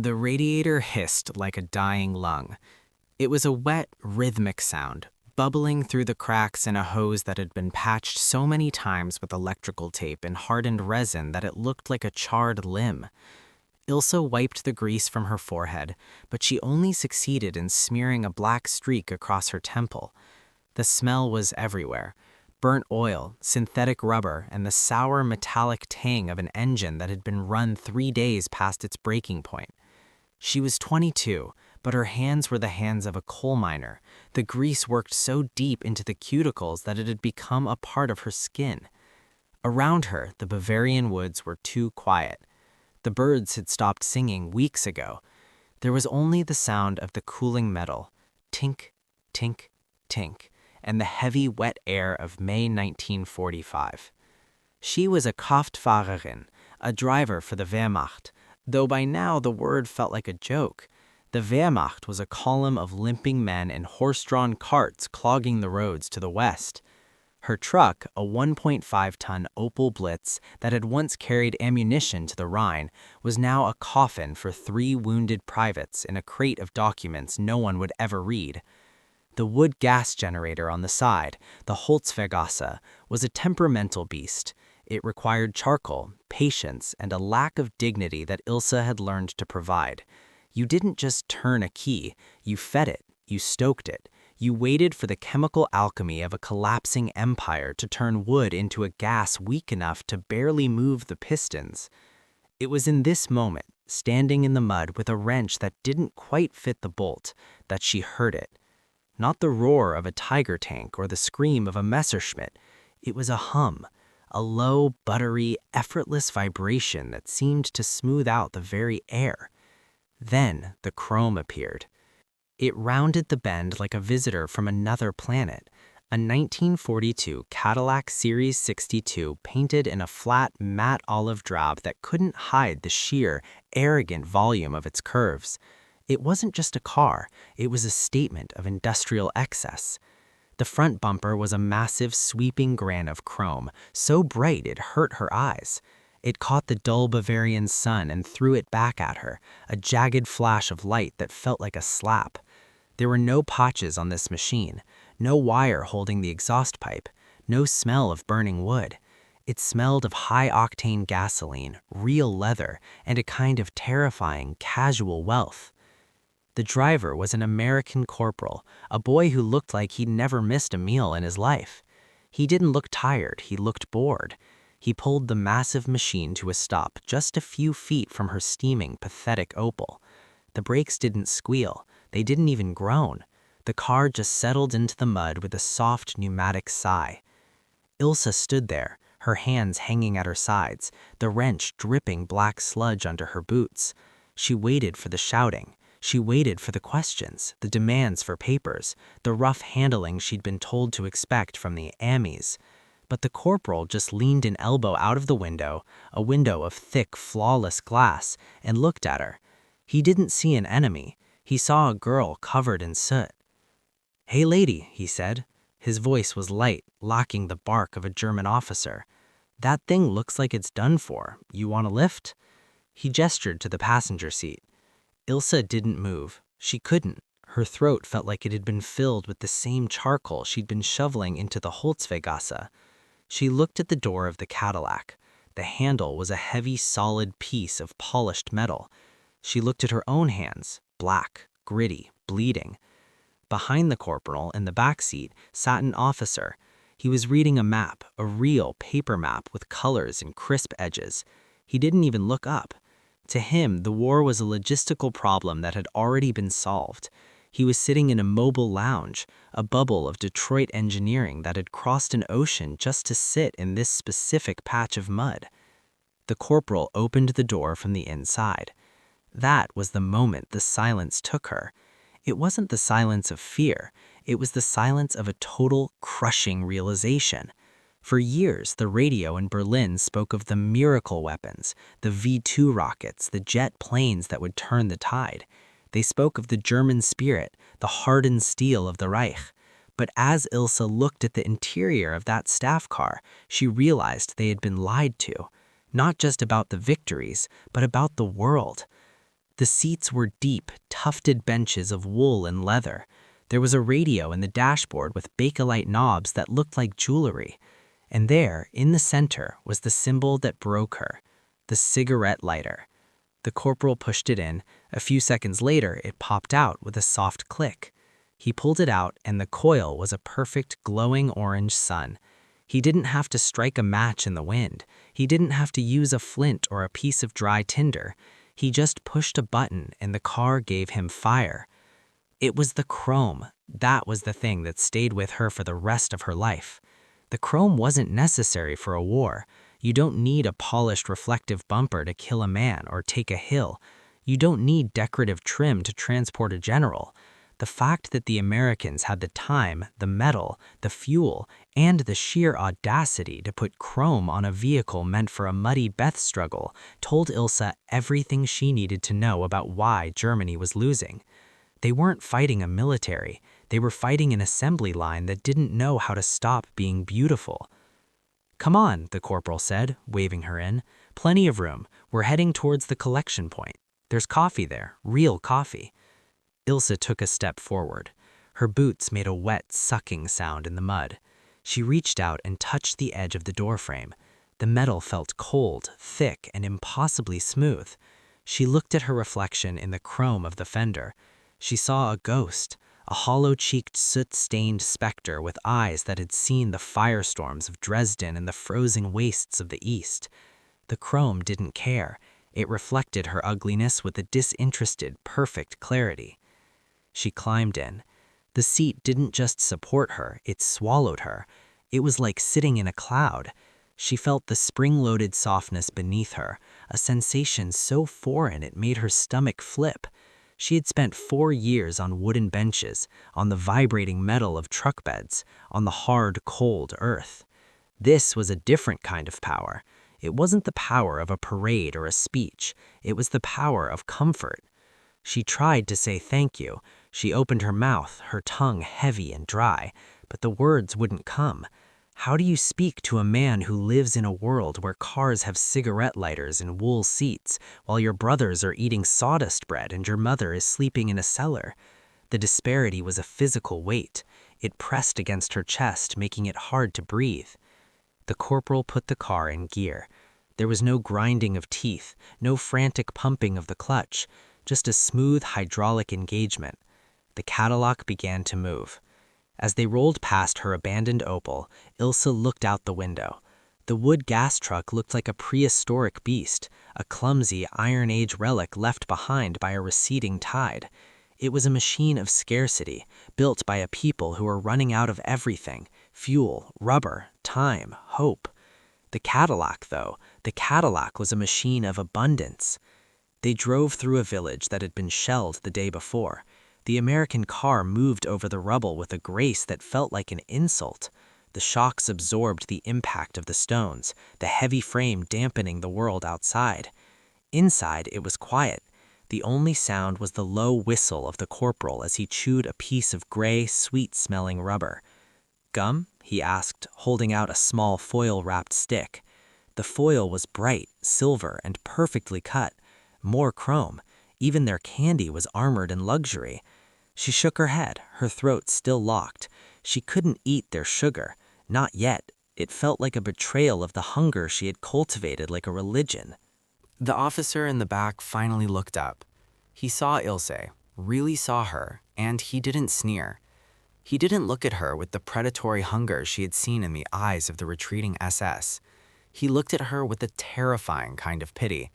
The radiator hissed like a dying lung. It was a wet, rhythmic sound, bubbling through the cracks in a hose that had been patched so many times with electrical tape and hardened resin that it looked like a charred limb. Ilsa wiped the grease from her forehead, but she only succeeded in smearing a black streak across her temple. The smell was everywhere. Burnt oil, synthetic rubber, and the sour metallic tang of an engine that had been run 3 days past its breaking point. She was 22, but her hands were the hands of a coal miner. The grease worked so deep into the cuticles that it had become a part of her skin. Around her, the Bavarian woods were too quiet. The birds had stopped singing weeks ago. There was only the sound of the cooling metal, tink, tink, tink, and the heavy, wet air of May 1945. She was a Kraftfahrerin, a driver for the Wehrmacht, though by now the word felt like a joke. The Wehrmacht was a column of limping men in horse-drawn carts clogging the roads to the west. Her truck, a 1.5-ton Opel Blitz that had once carried ammunition to the Rhine, was now a coffin for 3 wounded privates in a crate of documents no one would ever read. The wood gas generator on the side, the Holzvergasse, was a temperamental beast. It required charcoal, patience, and a lack of dignity that Ilsa had learned to provide. You didn't just turn a key, you fed it, you stoked it. You waited for the chemical alchemy of a collapsing empire to turn wood into a gas weak enough to barely move the pistons. It was in this moment, standing in the mud with a wrench that didn't quite fit the bolt, that she heard it. Not the roar of a Tiger tank or the scream of a Messerschmitt. It was a hum, a low, buttery, effortless vibration that seemed to smooth out the very air. Then the chrome appeared. It rounded the bend like a visitor from another planet, a 1942 Cadillac Series 62 painted in a flat, matte olive drab that couldn't hide the sheer, arrogant volume of its curves. It wasn't just a car, it was a statement of industrial excess. The front bumper was a massive, sweeping grain of chrome, so bright it hurt her eyes. It caught the dull Bavarian sun and threw it back at her, a jagged flash of light that felt like a slap. There were no potches on this machine, no wire holding the exhaust pipe, no smell of burning wood. It smelled of high-octane gasoline, real leather, and a kind of terrifying, casual wealth. The driver was an American corporal, a boy who looked like he'd never missed a meal in his life. He didn't look tired, he looked bored. He pulled the massive machine to a stop just a few feet from her steaming, pathetic Opel. The brakes didn't squeal, they didn't even groan. The car just settled into the mud with a soft pneumatic sigh. Ilsa stood there, her hands hanging at her sides, the wrench dripping black sludge under her boots. She waited for the shouting. She waited for the questions, the demands for papers, the rough handling she'd been told to expect from the Amis. But the corporal just leaned an elbow out of the window, a window of thick, flawless glass, and looked at her. He didn't see an enemy. He saw a girl covered in soot. "Hey lady," he said. His voice was light, lacking the bark of a German officer. "That thing looks like it's done for. You want a lift?" He gestured to the passenger seat. Ilsa didn't move. She couldn't. Her throat felt like it had been filled with the same charcoal she'd been shoveling into the Holzvergasse. She looked at the door of the Cadillac. The handle was a heavy, solid piece of polished metal. She looked at her own hands, black, gritty, bleeding. Behind the corporal, in the back seat, sat an officer. He was reading a map, a real paper map with colors and crisp edges. He didn't even look up. To him, the war was a logistical problem that had already been solved. He was sitting in a mobile lounge, a bubble of Detroit engineering that had crossed an ocean just to sit in this specific patch of mud. The corporal opened the door from the inside. That was the moment the silence took her. It wasn't the silence of fear. It was the silence of a total, crushing realization. For years, the radio in Berlin spoke of the miracle weapons, the V-2 rockets, the jet planes that would turn the tide. They spoke of the German spirit, the hardened steel of the Reich. But as Ilsa looked at the interior of that staff car, she realized they had been lied to. Not just about the victories, but about the world. The seats were deep, tufted benches of wool and leather. There was a radio in the dashboard with bakelite knobs that looked like jewelry. And there, in the center, was the symbol that broke her, the cigarette lighter. The corporal pushed it in. A few seconds later, it popped out with a soft click. He pulled it out, and the coil was a perfect glowing orange sun. He didn't have to strike a match in the wind. He didn't have to use a flint or a piece of dry tinder. He just pushed a button, and the car gave him fire. It was the chrome. That was the thing that stayed with her for the rest of her life. The chrome wasn't necessary for a war. You don't need a polished reflective bumper to kill a man or take a hill. You don't need decorative trim to transport a general. The fact that the Americans had the time, the metal, the fuel, and the sheer audacity to put chrome on a vehicle meant for a muddy death struggle told Ilse everything she needed to know about why Germany was losing. They weren't fighting a military. They were fighting an assembly line that didn't know how to stop being beautiful. "Come on," the corporal said, waving her in. "Plenty of room. We're heading towards the collection point. There's coffee there, real coffee." Ilse took a step forward. Her boots made a wet, sucking sound in the mud. She reached out and touched the edge of the doorframe. The metal felt cold, thick, and impossibly smooth. She looked at her reflection in the chrome of the fender. She saw a ghost, a hollow-cheeked, soot-stained specter with eyes that had seen the firestorms of Dresden and the frozen wastes of the East. The chrome didn't care. It reflected her ugliness with a disinterested, perfect clarity. She climbed in. The seat didn't just support her, it swallowed her. It was like sitting in a cloud. She felt the spring-loaded softness beneath her, a sensation so foreign it made her stomach flip. She had spent 4 years on wooden benches, on the vibrating metal of truck beds, on the hard, cold earth. This was a different kind of power. It wasn't the power of a parade or a speech. It was the power of comfort. She tried to say thank you. She opened her mouth, her tongue heavy and dry, but the words wouldn't come. How do you speak to a man who lives in a world where cars have cigarette lighters and wool seats, while your brothers are eating sawdust bread and your mother is sleeping in a cellar? The disparity was a physical weight. It pressed against her chest, making it hard to breathe. The corporal put the car in gear. There was no grinding of teeth, no frantic pumping of the clutch, just a smooth hydraulic engagement. The Cadillac began to move. As they rolled past her abandoned Opel, Ilse looked out the window. The wood gas truck looked like a prehistoric beast, a clumsy Iron Age relic left behind by a receding tide. It was a machine of scarcity, built by a people who were running out of everything: fuel, rubber, time, hope. The Cadillac was a machine of abundance. They drove through a village that had been shelled the day before. The American car moved over the rubble with a grace that felt like an insult. The shocks absorbed the impact of the stones, the heavy frame dampening the world outside. Inside, it was quiet. The only sound was the low whistle of the corporal as he chewed a piece of gray, sweet-smelling rubber. "Gum?" he asked, holding out a small foil-wrapped stick. The foil was bright, silver, and perfectly cut. More chrome. Even their candy was armored in luxury. She shook her head, her throat still locked. She couldn't eat their sugar. Not yet. It felt like a betrayal of the hunger she had cultivated like a religion. The officer in the back finally looked up. He saw Ilse, really saw her, and he didn't sneer. He didn't look at her with the predatory hunger she had seen in the eyes of the retreating SS. He looked at her with a terrifying kind of pity.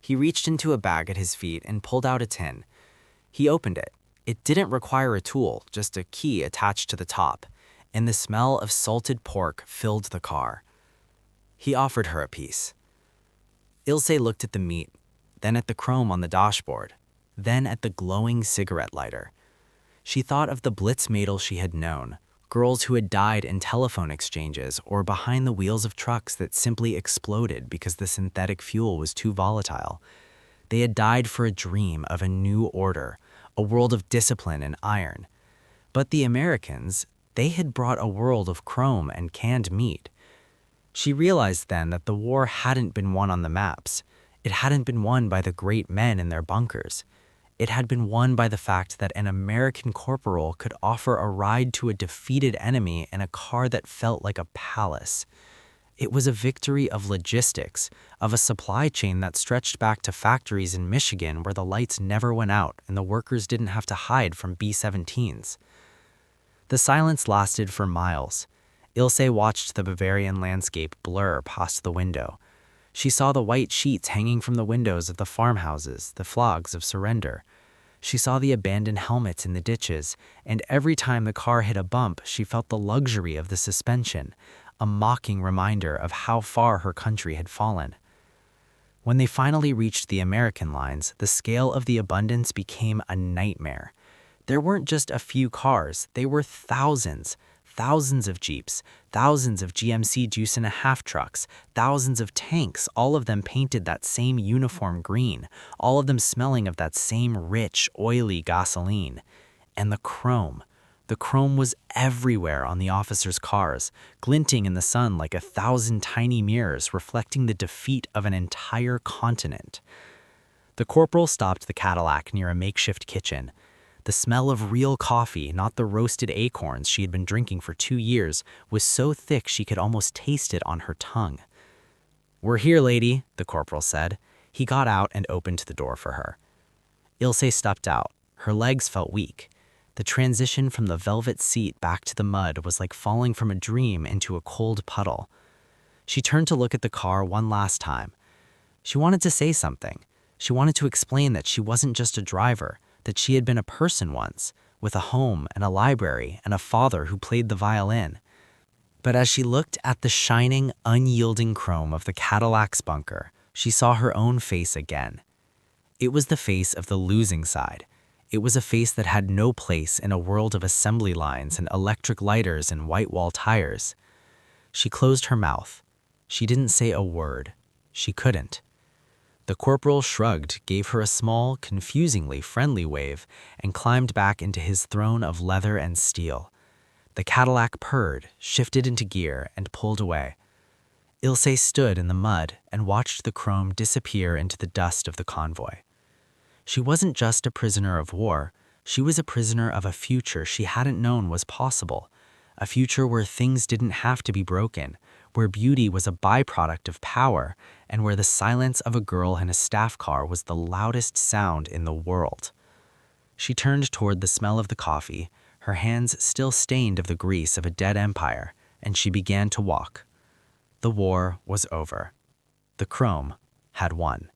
He reached into a bag at his feet and pulled out a tin. He opened it. It didn't require a tool, just a key attached to the top, and the smell of salted pork filled the car. He offered her a piece. Ilse looked at the meat, then at the chrome on the dashboard, then at the glowing cigarette lighter. She thought of the blitzmädel she had known, girls who had died in telephone exchanges or behind the wheels of trucks that simply exploded because the synthetic fuel was too volatile. They had died for a dream of a new order, a world of discipline and iron. But the Americans, they had brought a world of chrome and canned meat. She realized then that the war hadn't been won on the maps. It hadn't been won by the great men in their bunkers. It had been won by the fact that an American corporal could offer a ride to a defeated enemy in a car that felt like a palace. It was a victory of logistics, of a supply chain that stretched back to factories in Michigan where the lights never went out and the workers didn't have to hide from B-17s. The silence lasted for miles. Ilse watched the Bavarian landscape blur past the window. She saw the white sheets hanging from the windows of the farmhouses, the flags of surrender. She saw the abandoned helmets in the ditches, and every time the car hit a bump, she felt the luxury of the suspension, a mocking reminder of how far her country had fallen. When they finally reached the American lines, the scale of the abundance became a nightmare. There weren't just a few cars, they were thousands. Thousands of Jeeps, thousands of GMC juice-and-a-half trucks, thousands of tanks, all of them painted that same uniform green, all of them smelling of that same rich, oily gasoline. And the chrome was everywhere on the officers' cars, glinting in the sun like 1,000 tiny mirrors reflecting the defeat of an entire continent. The corporal stopped the Cadillac near a makeshift kitchen. The smell of real coffee, not the roasted acorns she had been drinking for 2 years, was so thick she could almost taste it on her tongue. "We're here, lady," the corporal said. He got out and opened the door for her. Ilse stepped out. Her legs felt weak. The transition from the velvet seat back to the mud was like falling from a dream into a cold puddle. She turned to look at the car one last time. She wanted to say something. She wanted to explain that she wasn't just a driver, that she had been a person once, with a home and a library and a father who played the violin. But as she looked at the shining, unyielding chrome of the Cadillac's bunker, she saw her own face again. It was the face of the losing side. It was a face that had no place in a world of assembly lines and electric lighters and white-wall tires. She closed her mouth. She didn't say a word. She couldn't. The corporal shrugged, gave her a small, confusingly friendly wave, and climbed back into his throne of leather and steel. The Cadillac purred, shifted into gear, and pulled away. Ilse stood in the mud and watched the chrome disappear into the dust of the convoy. She wasn't just a prisoner of war, she was a prisoner of a future she hadn't known was possible, a future where things didn't have to be broken, where beauty was a byproduct of power, and where the silence of a girl in a staff car was the loudest sound in the world. She turned toward the smell of the coffee, her hands still stained of the grease of a dead empire, and she began to walk. The war was over. The chrome had won.